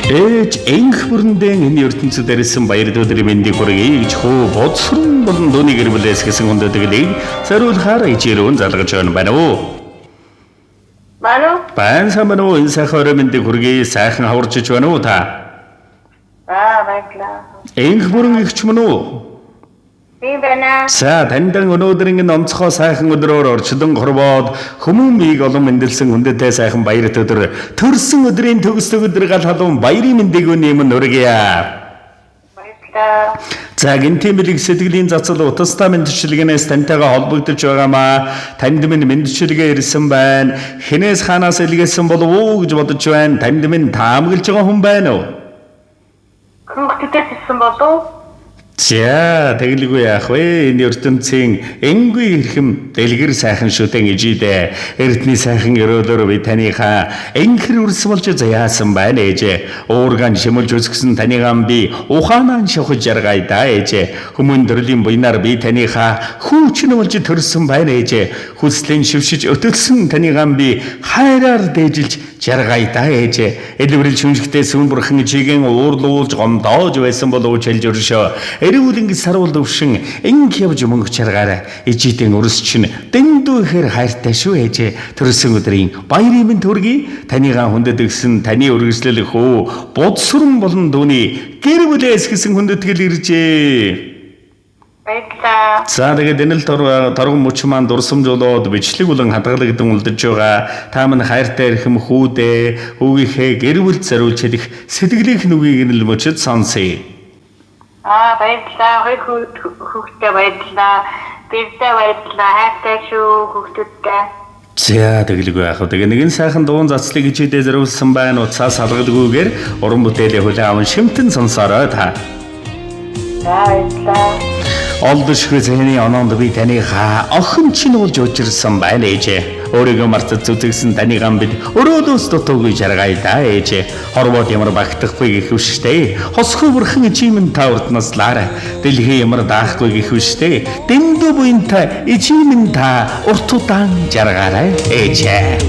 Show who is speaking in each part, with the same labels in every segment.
Speaker 1: Ээж энх бүрндэн энэ ертөнцид ирсэн баяр өдрийн мэндийг хүргэе гэж хөө бодсрон болон дууны гэрбэлээс гэсэн хүндэтгэлийг зориулахаар ичээрүүн залгаж байна уу?
Speaker 2: Мано?
Speaker 1: Баян сайн уу? Энэ сайхан орой мэндийг хүргэе. Сайхан хаварчиж байна уу та?
Speaker 2: Баярлалаа.
Speaker 1: Энх бүрэн ихч мөн үү?
Speaker 2: Би байна.
Speaker 1: За таньдан өнөөдрийн энэ онцгой сайхан өдрөөр орчлон хорвоод хүмүүмийг олон мэндэлсэн хүндэтэй сайхан баяр өдөр төрсөн өдрийн төгс өдөр гал халуун баярын мэндийг өнөмн өргөе.
Speaker 2: Баярлалаа.
Speaker 1: За гинтимэлэг сэтгэлийн цацал утастай мэндчилгээнээс тантайгаа холбогдож байгаамаа танд минь мэндчилгээ ирсэн байна. Хинээс хаанаас илгээсэн болов уу гэж бодож байна. Танд минь таамаглаж байгаа хүн байна уу?
Speaker 2: Хүүхдүүдээс ирсэн болов?
Speaker 1: За тэгэлгүй яах вэ? Энэ ертөнцийн энгүй хэрхэм дэлгэр сайхан шүтэн ижидэ. Эрдний сайхан өрөөлөөр би таныхаа энхэр үрс болж заяасан байна ээж. Уургаан шимүүлж үсгсэн таныгаан би ухаанаа шохож жаргая да ээж. Хүмүүн төрлийн буйнаар би таныхаа хүүчин болж төрсөн байна ээж. Хүслийн шившиж өтөлсөн таныгаан би хайраар дээжилж жаргая да ээж. Элвэрэл шүнжигтэй сүн бурхан чигийн уурлуулж гомдоож байсан болов ч хэлж өршөө. Эрүүл ингэ сарвал өвшин инг явж мөнгө чаргаараа ижидэн өрс чинь дэндүү ихэр хайртай шүү ээжээ. Төрсөн өдрийн баярын минь төргий таныгаа хүндэт өгсөн таны үргэлжлэл хөө бодсрон болон дүүний гэр бүлээс гэсэн хүндэтгэл иржээ.
Speaker 2: Баярлалаа.
Speaker 1: За тэгээд энэ л торгон мөч маань дурсамжуулаад бичлэг болон хадгалагдсан үлдэж байгаа. Та минь хайртай эрхэм хүүдээ хүүгийнхээ гэр бүл зориулж хэлэх сэтгэлийнх нүгийг нь л мөчөд сонсъё.
Speaker 2: Баярлалаа. Хоёр хүүхдээ баярлалаа. Бэрдээ баярлалаа. Хайртай шүү хүүхдүүдтэй.
Speaker 1: За тэгэлгүй яах вэ? Тэгээ нэгэн сайхан дуун зацлыг хичээдээ зориулсан байна. Уцаас салгалгүйгээр уран бүтээлээ хүлээн аван шимтэн сонсоорой та.
Speaker 2: Баярлалаа.
Speaker 1: Олдошгүй зэний оноонд би таныхаа охин чинь болж уучирсан байна ээжээ. Өөрийгөө мартаж зүтгэсэн таныгаан бид өрөөлөөс дутуугүй жаргая да ээжээ. Хорвоод ямар багтахгүй гэх үштэй. Хосхоо бүрхэн ичимэн та урднаслаарай. Дэлхий ямар даахгүй гэх үштэй. Дэндүү буянтай ичимэн та уртудаан жаргаарай ээжээ.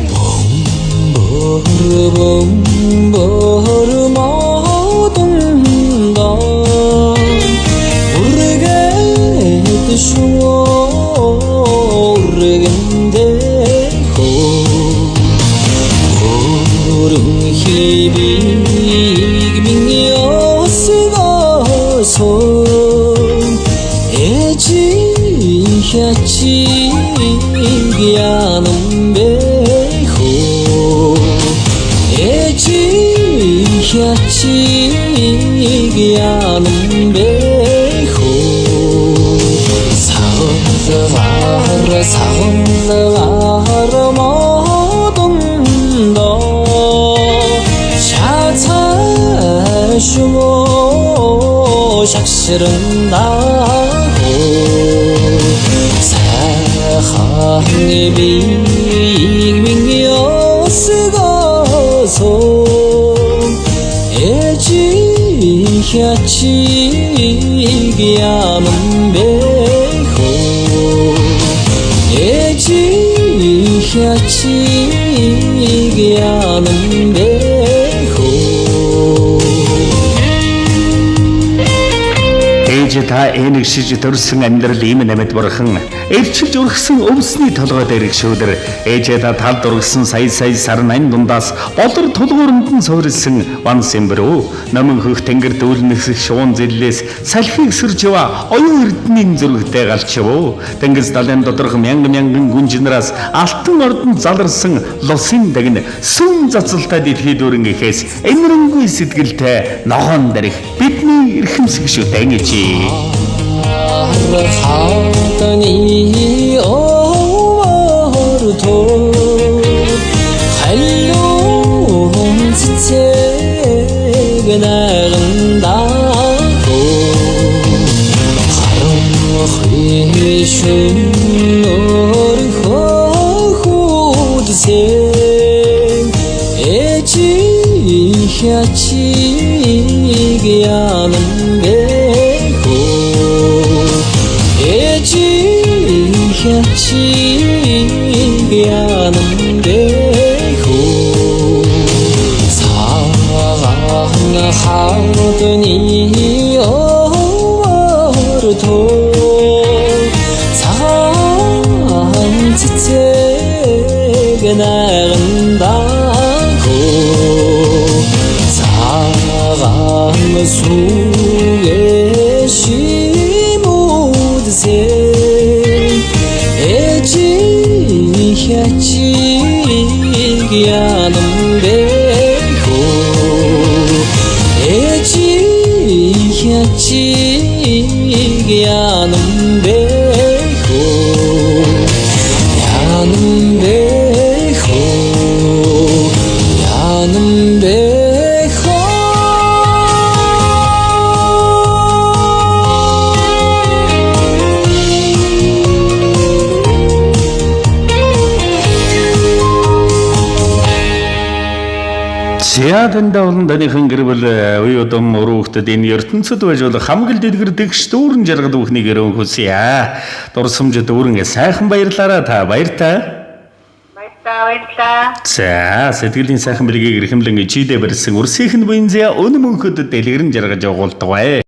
Speaker 1: Та энийг шиж төрсөн амьдрал ийм нэмэд бурхан эрчилж өргсөн өвсний толгой дээр шүүдэр ээжээ та талд ургасан сая сар нань дундаас болор тулгуурамд нь суурилсан ван сэмбэрөө номон хөх тэнгэр дүүлнэсэх шуун зиллээс салхийг сэрж ява оюун эрдэнийн зүрхтэй галчвөө тэнгис далайн доторх мянган гүнжинраас алтан ордон заларсан лусын дагн сүм зацалтай дэлхий дүүрэн гэхээс энэрэнгүй сэтгэлтэй ногоон дэрх бидний эрхэмсэг шүтэн гэж
Speaker 3: 하더니 오르토 할로운 지체가 나간다고 하루휘슌 너를 허후드세 애지하치게 하는데 지게 하는데 사랑의 눈이 얼어도 산지체가 나간다고 사랑 속에 심으듯이 애지야지기 않은 배고 애지야지기 않은 배고 야는 배고 야는 배고
Speaker 1: Зяаданда олон данийхан гэрвэл уй удам өрөөхдөд энэ ертөнцид байж болох хамгийн дэлгэр дэгш дүүрэн жаргал бүхнийг өрөөн хүсье. Дурсамжид өөрөнгө сайхан баярлаарай та баяртай.
Speaker 2: Баярлалаа.
Speaker 1: За сэтгэлийн сайхан бэлгийг эрхэмлэн ичидэ барьсан үрсийнх нь буянзя өнө мөнхөд дэлгэрэн жаргаж явуулдаг бай.